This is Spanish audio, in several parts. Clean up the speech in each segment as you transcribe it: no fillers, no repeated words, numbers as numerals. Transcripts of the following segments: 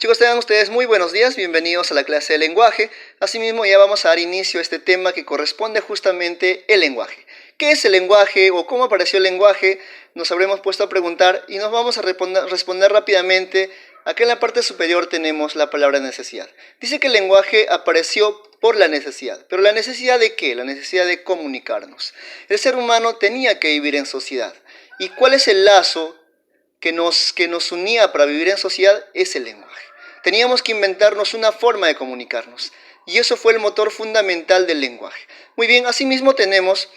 Chicos, tengan ustedes muy buenos días, bienvenidos a la clase de lenguaje. Asimismo, ya vamos a dar inicio a este tema que corresponde justamente el lenguaje. ¿Qué es el lenguaje o cómo apareció el lenguaje? Nos habremos puesto a preguntar y nos vamos a responder rápidamente. Acá en la parte superior tenemos la palabra necesidad. Dice que el lenguaje apareció por la necesidad. ¿Pero la necesidad de qué? La necesidad de comunicarnos. El ser humano tenía que vivir en sociedad. ¿Y cuál es el lazo que nos unía para vivir en sociedad? Es el lenguaje. Teníamos que inventarnos una forma de comunicarnos. Y eso fue el motor fundamental del lenguaje. Muy bien, asimismo tenemos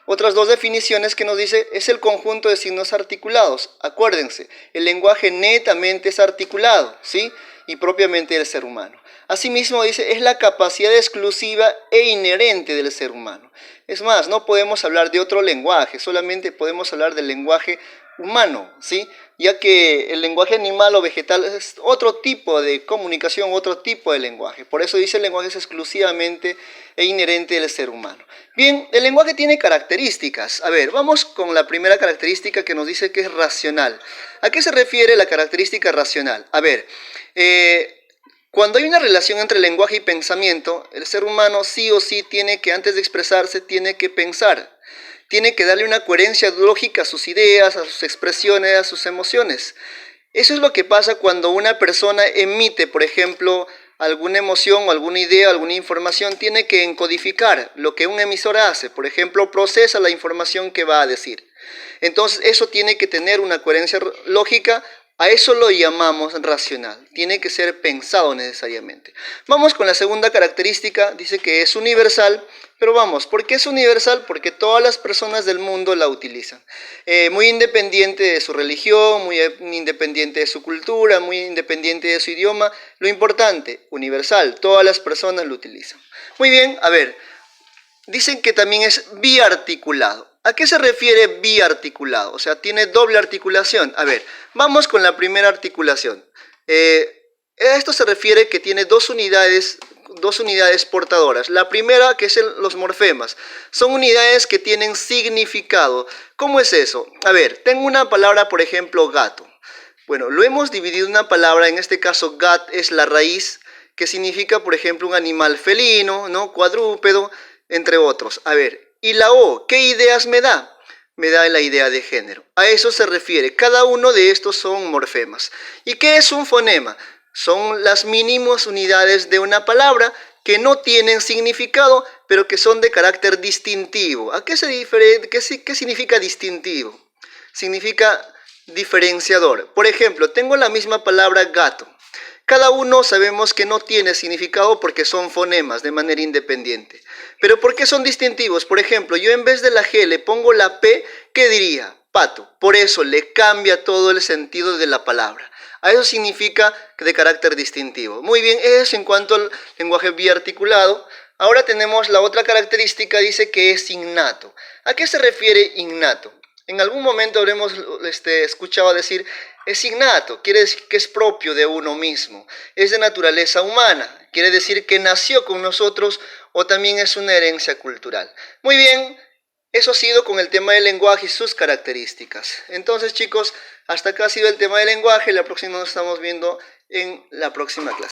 otras dos definiciones que nos dice es el conjunto de signos articulados. Acuérdense, el lenguaje netamente es articulado, ¿sí? Y propiamente del ser humano. Asimismo dice, es la capacidad exclusiva e inherente del ser humano. Es más, no podemos hablar de otro lenguaje, solamente podemos hablar del lenguaje humano, ¿sí? Ya que el lenguaje animal o vegetal es otro tipo de comunicación, otro tipo de lenguaje. Por eso dice el lenguaje es exclusivamente e inherente del ser humano. Bien, el lenguaje tiene características. A ver, vamos con la primera característica que nos dice que es racional. ¿A qué se refiere la característica racional? A ver, cuando hay una relación entre lenguaje y pensamiento, el ser humano sí o sí tiene que, antes de expresarse, tiene que pensar. Tiene que darle una coherencia lógica a sus ideas, a sus expresiones, a sus emociones. Eso es lo que pasa cuando una persona emite, por ejemplo, alguna emoción o alguna idea, alguna información, tiene que encodificar lo que un emisor hace. Por ejemplo, procesa la información que va a decir. Entonces, eso tiene que tener una coherencia lógica. A eso lo llamamos racional. Tiene que ser pensado necesariamente. Vamos con la segunda característica. Dice que es universal. Pero vamos, ¿por qué es universal? Porque todas las personas del mundo la utilizan. Muy independiente de su religión, muy independiente de su cultura, muy independiente de su idioma. Lo importante, universal, todas las personas lo utilizan. Muy bien, a ver, dicen que también es biarticulado. ¿A qué se refiere biarticulado? O sea, tiene doble articulación. A ver, vamos con la primera articulación. A esto se refiere que tiene dos unidades portadoras. La primera, que es los morfemas, son unidades que tienen significado. ¿Cómo es eso? A ver, tengo una palabra, por ejemplo, gato. Bueno, lo hemos dividido en una palabra, en este caso gat es la raíz, que significa, por ejemplo, un animal felino, ¿no? Cuadrúpedo, entre otros. A ver, y la O, ¿qué ideas me da? Me da la idea de género. A eso se refiere. Cada uno de estos son morfemas. ¿Y qué es un fonema? Son las mínimas unidades de una palabra que no tienen significado, pero que son de carácter distintivo. ¿A qué qué significa distintivo? Significa diferenciador. Por ejemplo, tengo la misma palabra gato. Cada uno sabemos que no tiene significado porque son fonemas de manera independiente. Pero ¿por qué son distintivos? Por ejemplo, yo en vez de la G le pongo la P, ¿qué diría? Pato. Por eso le cambia todo el sentido de la palabra. A eso significa de carácter distintivo. Muy bien, eso en cuanto al lenguaje biarticulado. Ahora tenemos la otra característica, dice que es innato. ¿A qué se refiere innato? En algún momento habremos escuchado decir, es innato, quiere decir que es propio de uno mismo, es de naturaleza humana, quiere decir que nació con nosotros o también es una herencia cultural. Muy bien, eso ha sido con el tema del lenguaje y sus características. Entonces, chicos, hasta acá ha sido el tema del lenguaje. La próxima nos estamos viendo en la próxima clase.